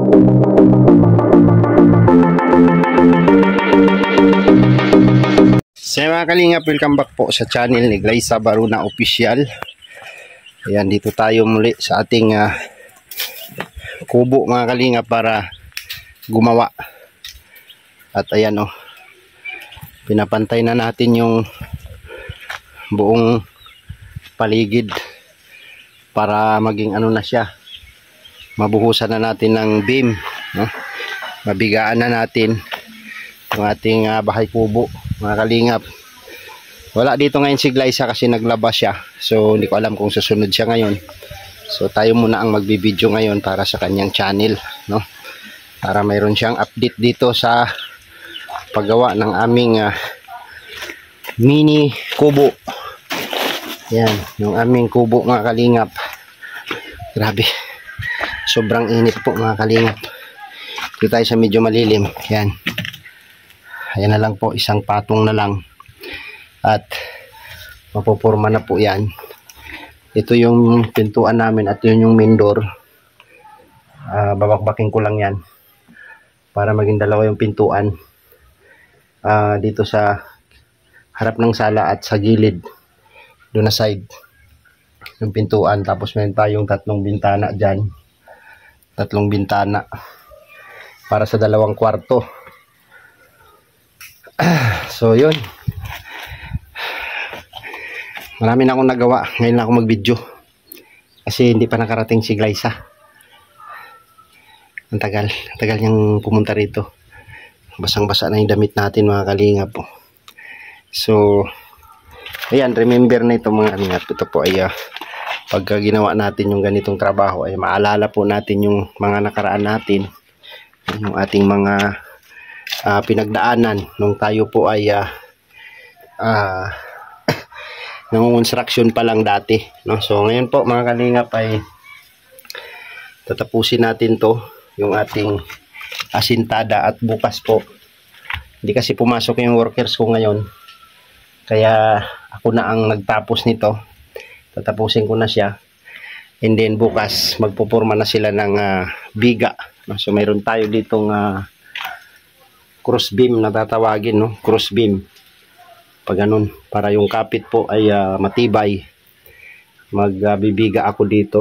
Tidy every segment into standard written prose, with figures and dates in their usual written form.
So mga kalingap, welcome back po sa channel ni Glyza Baruna Official. Ayan, dito tayo muli sa ating kubo mga kalingap para gumawa. At ayan pinapantay na natin yung buong paligid para maging na siya, mabuhusan na natin ng beam, mabigaan na natin yung ating bahay kubo mga kalingap. Wala dito ngayon si Glyza kasi naglabas siya, so hindi ko alam kung susunod siya ngayon. So tayo muna ang magbibideo ngayon para sa kanyang channel, para mayroon siyang update dito sa paggawa ng aming mini kubo. Yan, yung aming kubo mga kalingap. Grabe, sobrang init po mga kalingap. Dito tayo sa medyo malilim. Yan, ayan na lang po, isang patong na lang at mapuporma na po yan. Ito yung pintuan namin at yun yung main door. Babakbakin ko lang yan para maging dalawa yung pintuan dito sa harap ng sala at sa gilid doon na side yung pintuan. Tapos meron tayong tatlong bintana dyan, tatlong bintana para sa dalawang kwarto. So yun, marami na akong nagawa. Ngayon na ako mag-video kasi hindi pa nakarating si Glyza. Ang tagal niyang pumunta rito. Basang-basa na yung damit natin mga kalingap po. So ayan, remember na ito mga kalingap. Ito po ay pagka ginawa natin yung ganitong trabaho ay maalala po natin yung mga nakaraan natin, yung ating mga pinagdaanan nung tayo po ay nangungonstruction pa lang dati, So ngayon po mga kalingap ay tatapusin natin to, yung ating asintada, at bukas po, hindi kasi pumasok yung workers ko ngayon, kaya ako na ang nagtapos nito. Tatapusin ko na siya, and then bukas magpupurma na sila ng biga, So mayroon tayo ditong cross beam na tatawagin, cross beam, pag ganun, para yung kapit po ay matibay. Magbibiga ako dito,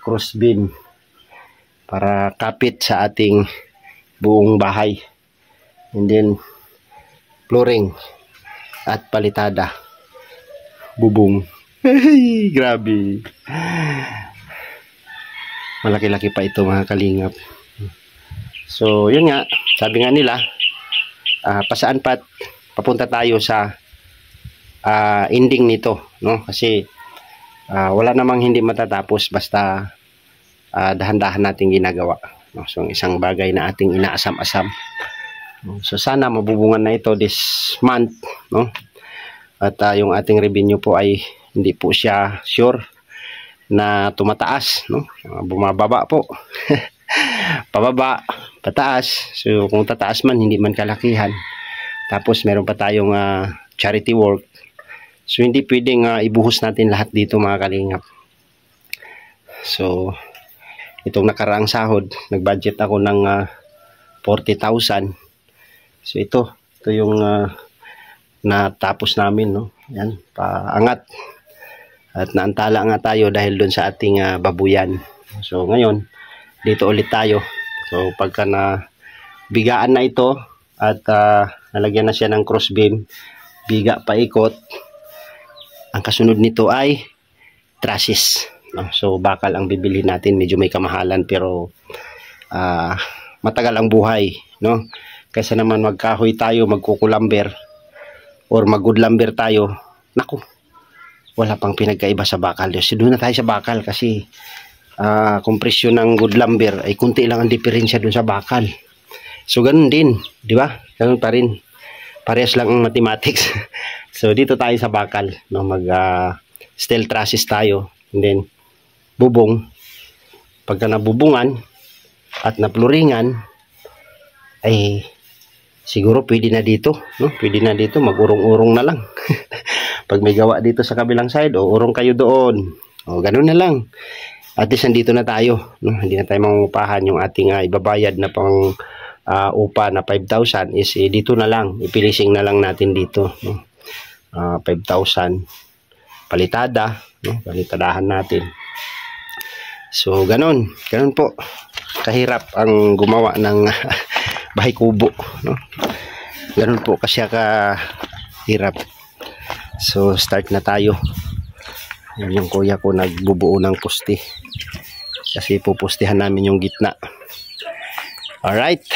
cross beam, para kapit sa ating buong bahay, and then flooring at palitada, bubong. Grabe, malaki-laki pa ito mga kalingap. So yun nga, sabi nga nila, pasaan pat papunta tayo sa ending nito, kasi wala namang hindi matatapos basta dahan-dahan nating ginagawa, So isang bagay na ating inaasam-asam. So sana mabubungan na ito this month, At yung ating revenue po ay hindi po siya sure na tumataas, bumababa po. Pababa, pataas. So kung tataas man, hindi man kalakihan. Tapos meron pa tayong charity work. So hindi pwedeng ibuhos natin lahat dito mga kalingap. So itong nakaraang sahod, nag-budget ako ng 40,000. So ito yung natapos namin, Yan, paangat. At naantala nga tayo dahil doon sa ating babuyan. So ngayon dito ulit tayo. So pagka na bigaan na ito at nalagyan na siya ng cross beam, biga paikot, ang kasunod nito ay trusses, So bakal ang bibili natin, medyo may kamahalan pero matagal ang buhay, Kaysa naman magkahoy tayo, magkukulamber or maggood lumber tayo, naku, wala pang pinagkaiba sa bakal. So doon na tayo sa bakal kasi kompresyon ng good lumber ay kunti lang ang diferensya dun sa bakal. So ganun din, di ba? Ganun pa rin, parehas lang ang mathematics. So dito tayo sa bakal, mag steel trusses tayo, and then bubong. Pagka nabubungan at napluringan ay siguro pwede na dito, pwede na dito, mag-urong-urong na lang. Pag may gawa dito sa kabilang side, urong kayo doon, ganun na lang. at least nandito na tayo, no? Hindi na tayo mangungupahan. Yung ating ibabayad na pang upa na 5,000 is dito na lang, ipilising na lang natin dito, no? 5,000 palitada, no? Palitadahan natin. So ganon po kahirap ang gumawa ng bahay kubo, no? Ganon po kasi kahirap. So start na tayo. Yan yung kuya ko nagbubuo ng poste, kasi pupustihan namin yung gitna. Alright.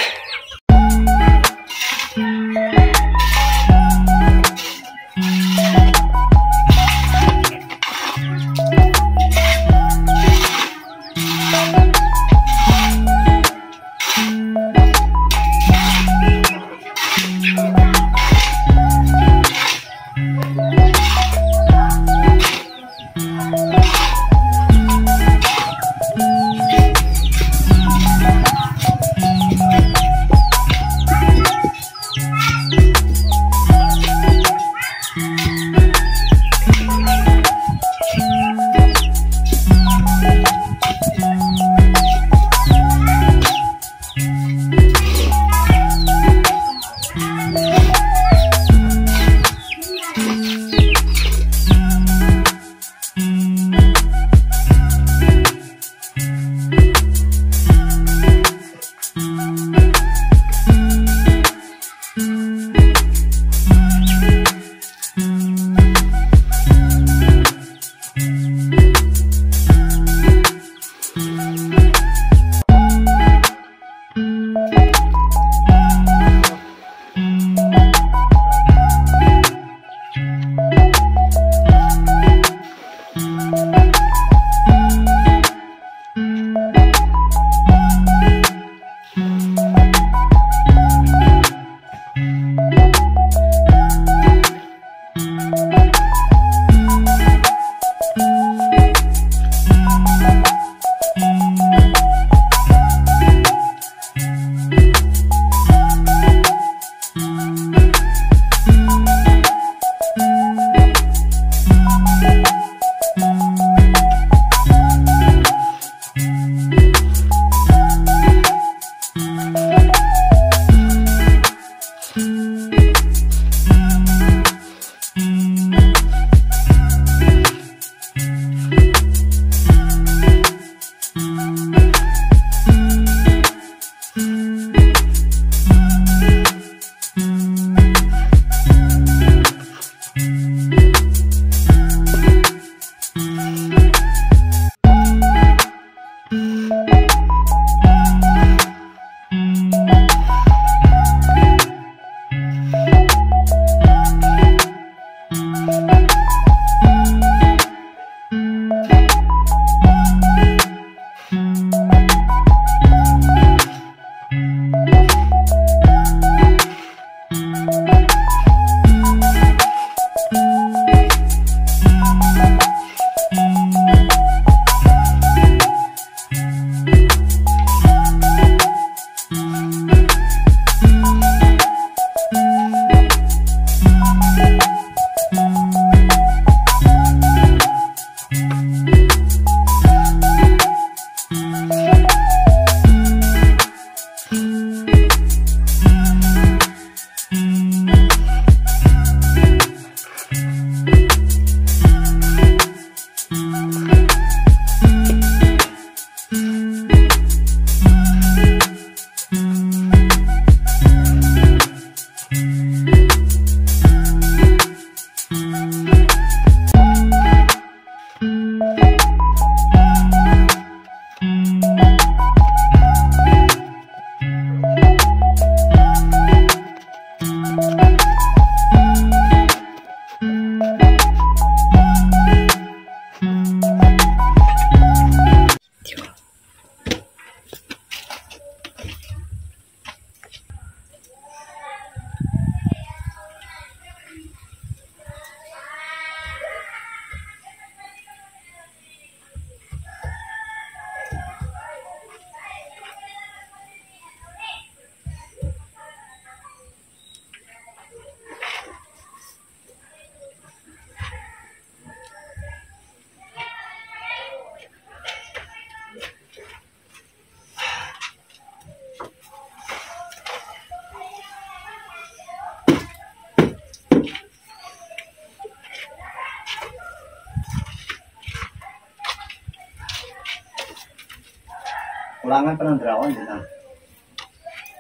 Kulangan pa ng drawan din na.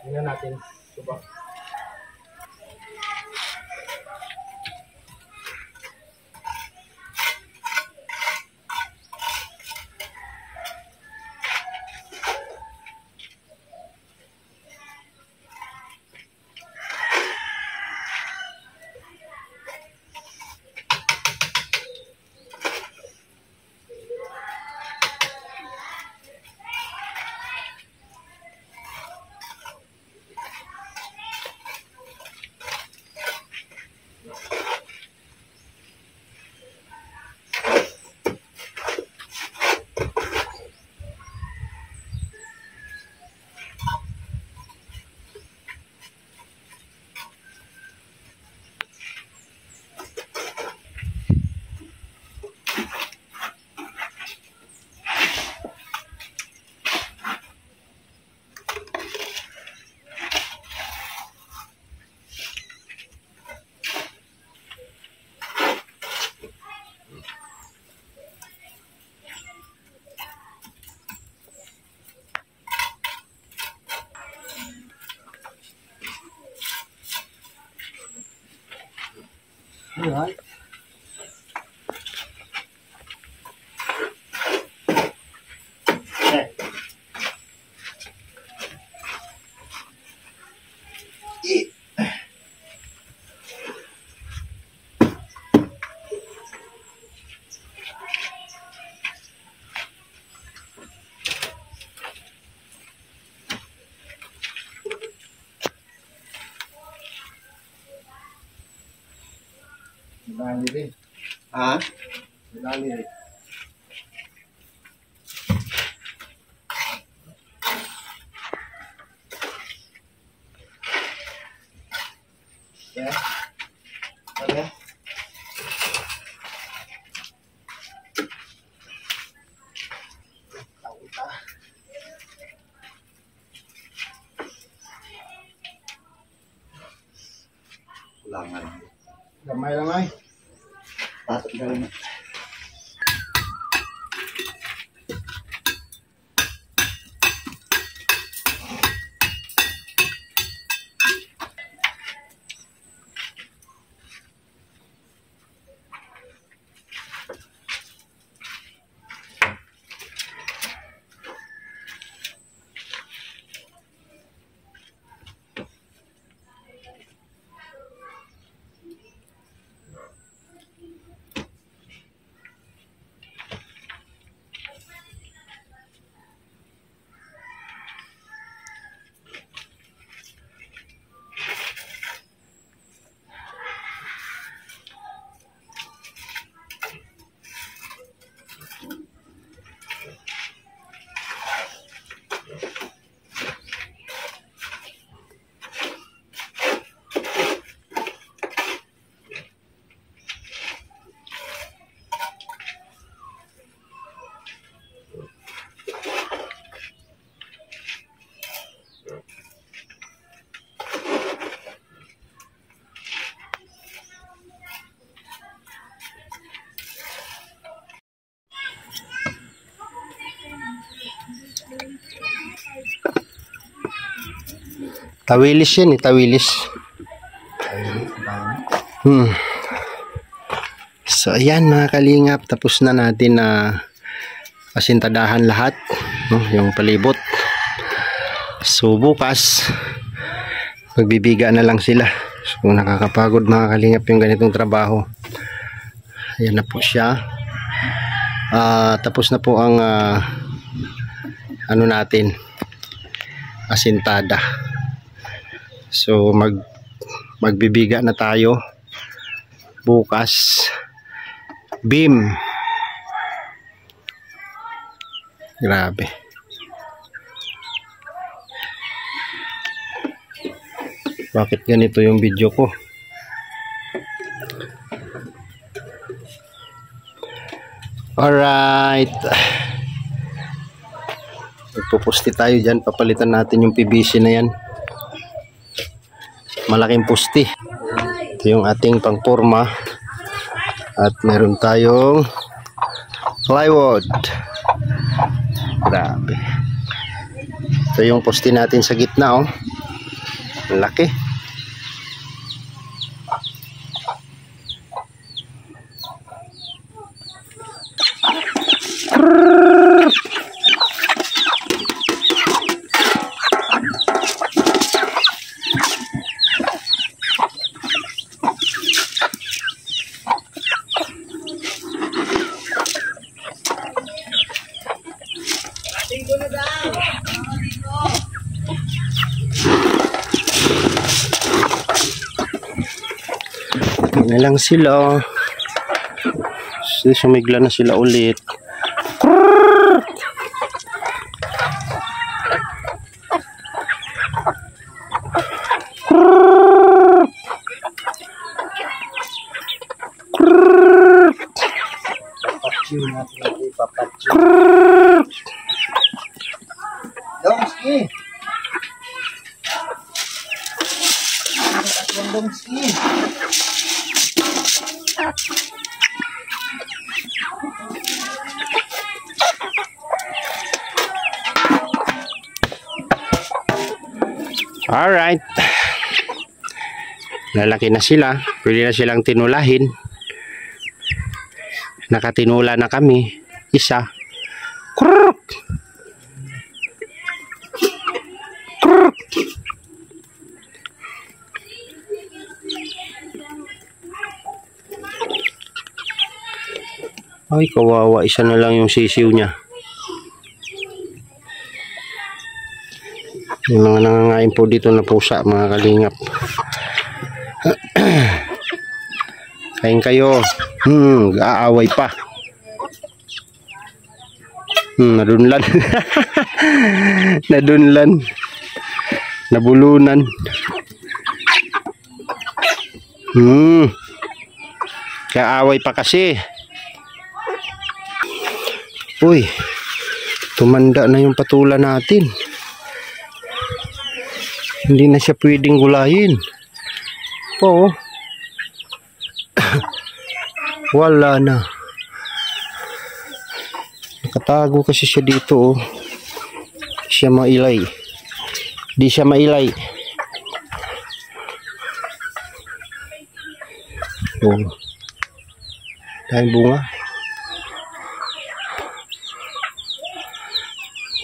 Tingnan natin. Diba? Alright. Dali rin. Ha? Dali rin. Yeah. Okay. Kulangan. Gamay lang ay. Pasok na lang. Tawilis yan eh, tawilis. So ayan mga kalingap, tapos na natin na pasintadahan lahat, no, yung palibot. So bukas magbibiga na lang sila. So nakakapagod mga kalingap yung ganitong trabaho. Ayan na po siya. Tapos na po ang ano natin, asintada. So magbibiga na tayo bukas. Beam. Grabe. Bakit ganito yung video ko? Alright. Magpupusti tayo dyan. Papalitan natin yung PVC na yan. Malaking pusti. Ito yung ating pangporma. At meron tayong plywood. Grabe. Ito yung poste natin sa gitna, oh. Laki. Na lang sila. Sumigla na sila ulit. Alright. Lalaki na sila. Pwede na silang tinulahin. Nakatinula na kami. Isa. Krrrk! Krrrk! Ay, kawawa. Isa na lang yung sisiw niya. Yung mga nangangain po dito na pusa, mga kalingap. Kain kayo. Aaway pa. Nadunlan. Nadunlan. Nabulunan. Kaaway pa kasi. Uy, tumanda na yung patula natin. Hindi na siya pwedeng gulayin. Po. Wala na. Nakatago kasi siya dito, oh. Siya mailay. Di siya mailay. Oh. Dahil bunga.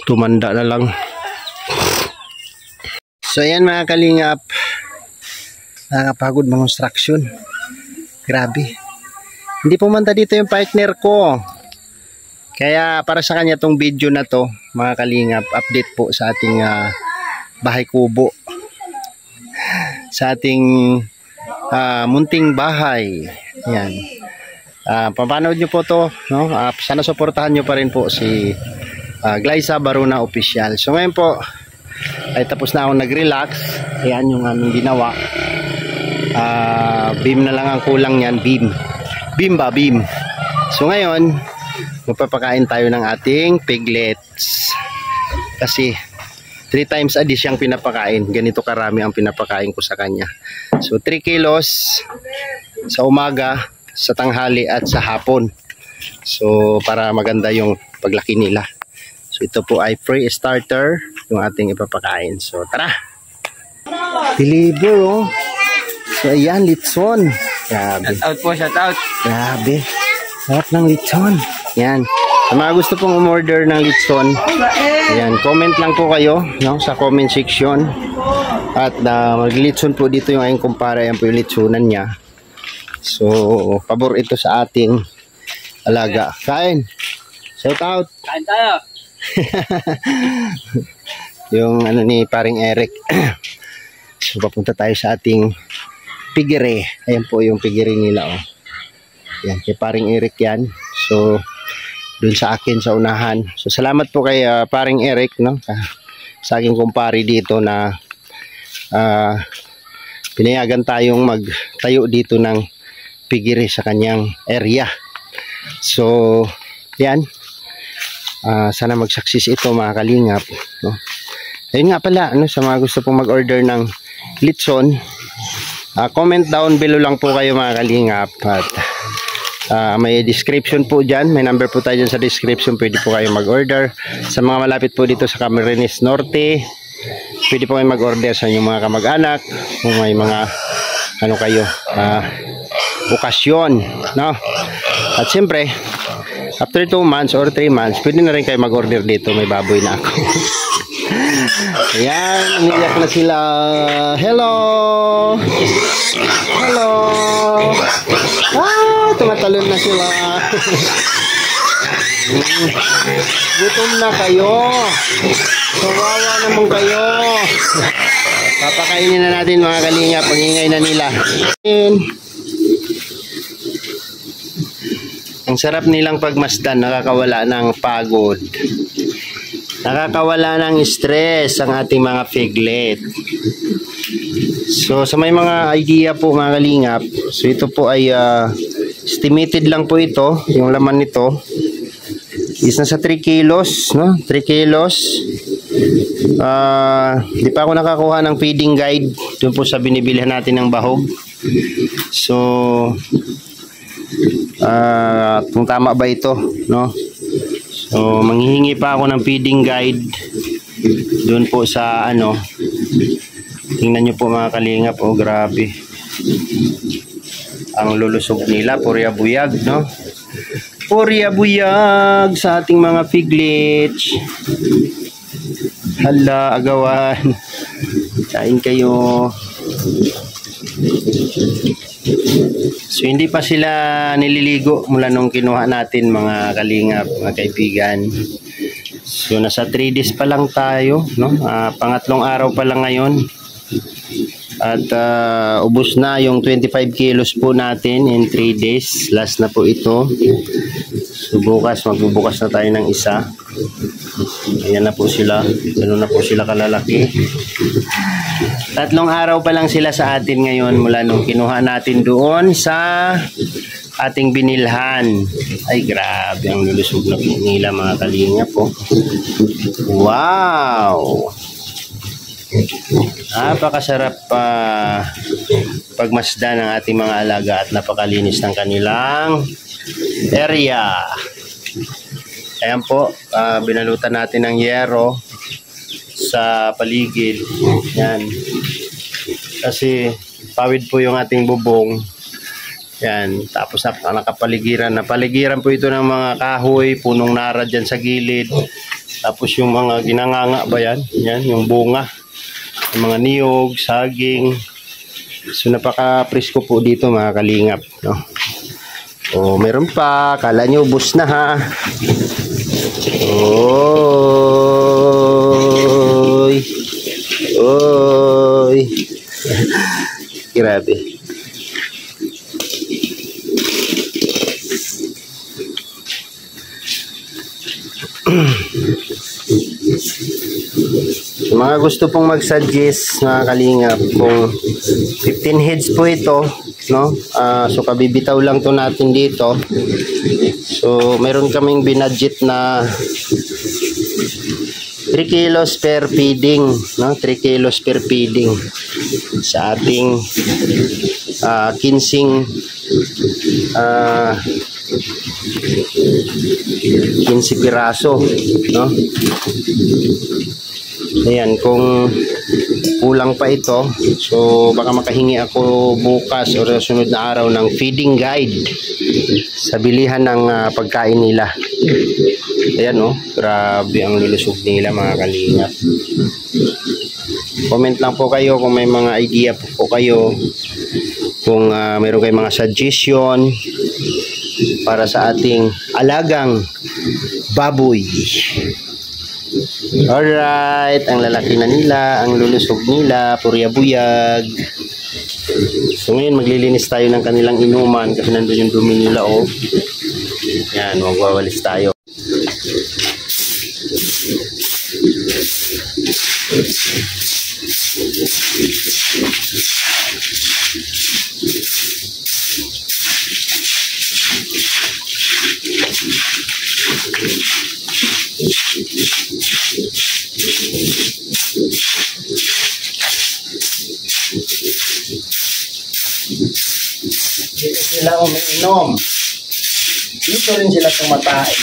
Tumanda na lang. So ayan mga kalingap, nakakapagod mga construction. Grabe. Hindi pumunta dito yung partner ko. Kaya para sa kanya tong video na to, mga kalingap, update po sa ating bahay kubo. Sa ating munting bahay. Ayan. Papanood nyo po to, no? Sana suportahan nyo pa rin po si Glyza Baruna Official. So ngayon po, ay tapos na ako nag-relax. Ayan yung aming ginawa. Beam na lang ang kulang yan. Beam. So ngayon, magpapakain tayo ng ating piglets. Kasi 3 times a day siyang pinapakain. Ganito karami ang pinapakain ko sa kanya. So 3 kilos sa umaga, sa tanghali at sa hapon. So para maganda yung paglaki nila. So ito po ay free starter yung ating ipapakain. So tara. Deliver, oh. So ayan, litson. Grabe. Shout out po, shout out. Grabe. Sarap ng litson. Yan. Sa mga gusto pong umorder ng litson, ayan, comment lang po kayo, no, sa comment section. At mag-litson po dito yung aking kumpara. Yan po yung litsonan niya. So pabor ito sa ating alaga. Kain. Shout out. Kain tayo. Yung ano ni paring Eric. So papunta tayo sa ating piggery. Ayan po yung piggery nila, oh. Yan, kay paring Eric yan. So dun sa akin sa unahan. So salamat po kay paring Eric, no, sa aking kumpare dito na pinayagan tayong magtayo dito ng piggery sa kanyang area. So yan. Sana mag-success ito, mga kalingap, no? Ayun nga pala, ano, sa mga gusto pong mag-order ng litson, comment down below lang po kayo, mga kalingap, at May description po dyan. May number po tayo dyan sa description. Pwede po kayo mag-order. Sa mga malapit po dito sa Camarines Norte, pwede po kayo mag-order sa inyong mga kamag-anak. Kung may mga ano kayo, okasyon, no? At siyempre, after 2 months or 3 months, pwede na rin kayo mag-order dito. May baboy na ako. Ayan, umiyak na sila. Hello! Hello! Tumatalon na sila. Gutom na kayo. Kawawa naman kayo. Papakainin na natin mga kalinga. Pangingay na nila. Ang sarap nilang pagmasdan. Nakakawala ng pagod. Nakakawala ng stress ang ating mga piglet. So sa may mga idea po mga kalingap, so ito po ay estimated lang po ito. Yung laman nito is nasa 3 kilos, no? 3 kilos. Di pa ako nakakuha ng feeding guide doon po sa binibilihan natin ng bahog. So kung tama ba ito, no? So manghihingi pa ako ng feeding guide doon po sa ano. Tingnan nyo po mga kalingap, oh grabe. Ang lulusog nila, purya buyag, no? Purya buyag sa ating mga piglets. Hala, agawan. Kain kayo. So hindi pa sila nililigo mula nung kinuha natin mga kalingap, mga kaibigan. So nasa 3 days pa lang tayo, no? Pangatlong araw pa lang ngayon. At ubos na yung 25 kilos po natin in 3 days. Last na po ito. So bukas, magbubukas na tayo ng isa. Ayan na po sila. Ganun na po sila kalalaki. 3 araw pa lang sila sa atin ngayon mula nung kinuha natin doon sa ating binilhan. Ay grabe, ang lulusog na po nila mga kalinga po. Wow! Napakasarap pagmasdan ng ating mga alaga at napakalinis ng kanilang area. Ayan po, binalutan natin ng yero sa paligid. Yan. Kasi pawid po yung ating bubong. Yan. Tapos nakapaligiran. Napaligiran po ito ng mga kahoy, punong nara dyan sa gilid. Tapos yung mga ginanganga ba yan? Yan, yung bunga. Yung mga niyog, saging. So napaka-presko po dito mga kalingap, no? Oh, meron pa. Kala nyo ubos na ha. Oy. Oy. Grabe. So, mga gusto pong mag-suggest mga kalingap, kung 15 heads po ito, no? So kabibitaw lang to natin dito. So meron kaming binudget na 3 kilos per feeding, no? 3 kilos per feeding sa ating 15 piraso, no? Ayan, kung kulang pa ito, so baka makahingi ako bukas o sunod na araw ng feeding guide sa bilihan ng pagkain nila. Ayan, oh, grabe ang lulusog nila mga kalingap. Comment lang po kayo kung may mga idea po kayo, kung mayroon kayong mga suggestion para sa ating alagang baboy. Alright, ang lalaki na nila, ang lulusog nila, purya buyag. So ngayon maglilinis tayo ng kanilang inuman kasi nandun yung dumi nila, oh. Yan, magwawalis tayo. Dito sila umiinom. Dito rin sila tumatae.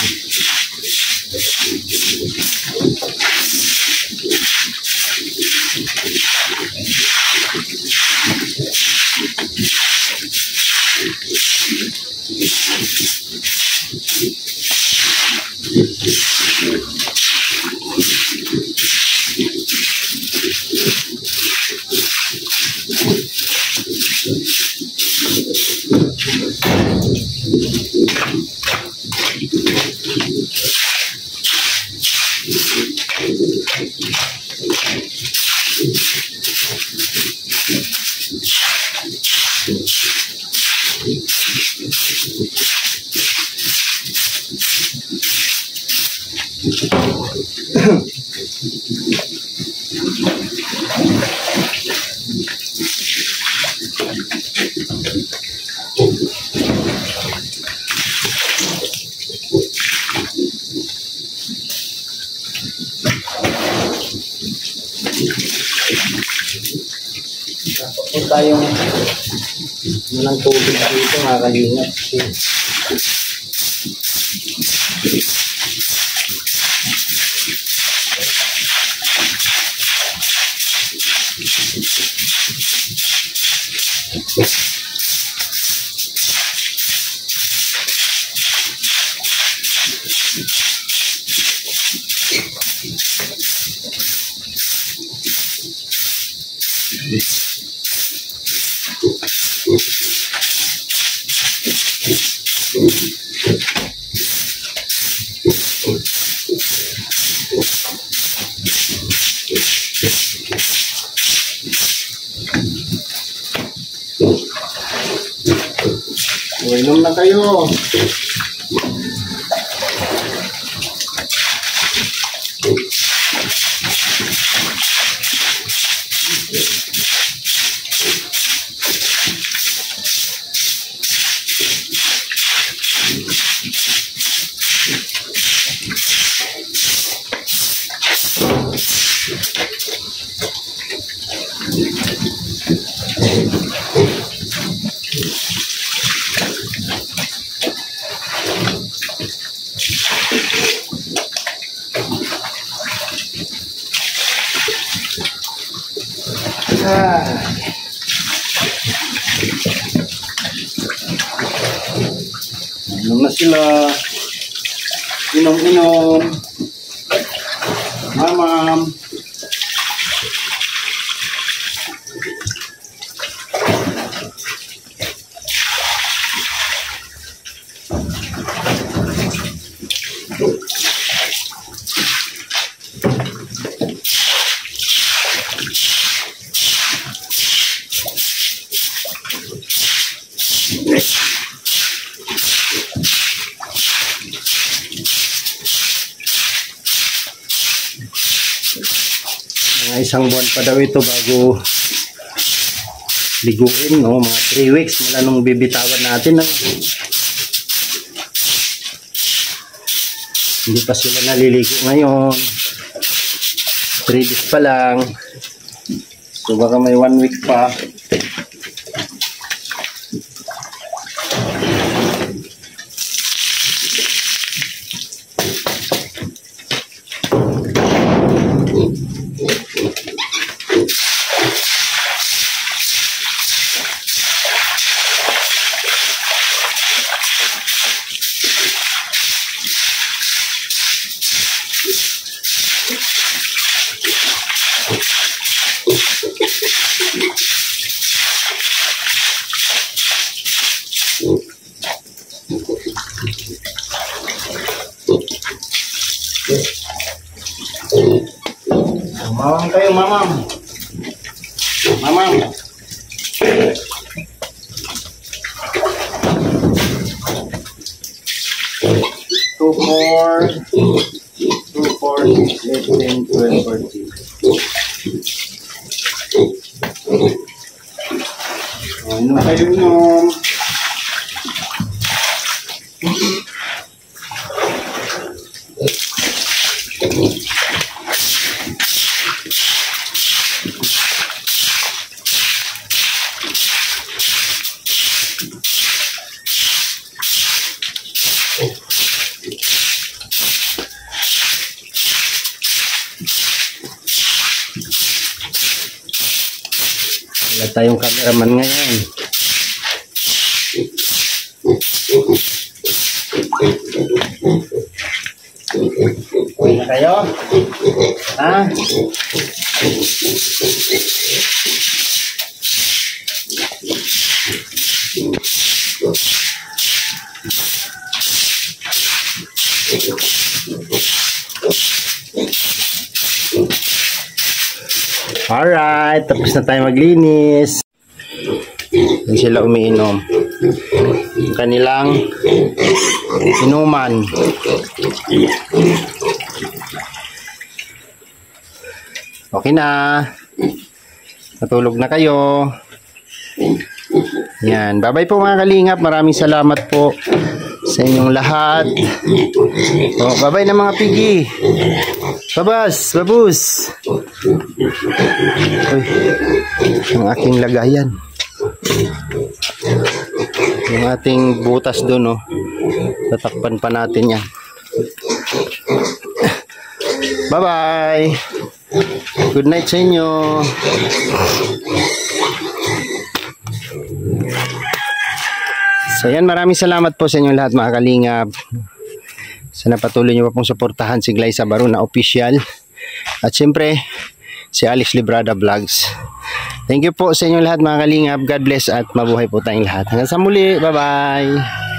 Tapos tayong ng tubig dito mga kalingap. Inom na kayo. Inom na sila. Inom-inom. Mamam. Mga isang buwan pa daw ito bago liguin, no? Mga 3 weeks mula nung bibitawan natin, no? Hindi pa sila naliligo ngayon. 3 days pa lang. So baka may 1 week pa. Mamam kayo, mamam. Mamam. Two, four, 6, 8, 10, 12, 14. Inom kayo, inom. Wala tayong cameraman ngayon. Uwi na kayo? Ha? Alright, tapos na tayo maglinis. Yan sila umiinom. Ang kanilang inuman. Okay na. Natulog na kayo. Yan. Bye-bye po mga kalingap. Maraming salamat po sa inyong lahat. Oh, bye-bye na mga pigi. Babas, babus. Uy, ang aking lagayan. Yung ating butas doon, oh. Tatakpan pa natin yan. Bye-bye. Good night sa inyo. So yan, maraming salamat po sa inyong lahat mga kalingap. Sana patuloy nyo pa pong suportahan si Glyza Baruna Official. At siyempre, si Alex Librada Vlogs. Thank you po sa inyong lahat mga kalingap. God bless at mabuhay po tayong lahat. Hanggang sa muli. Bye-bye.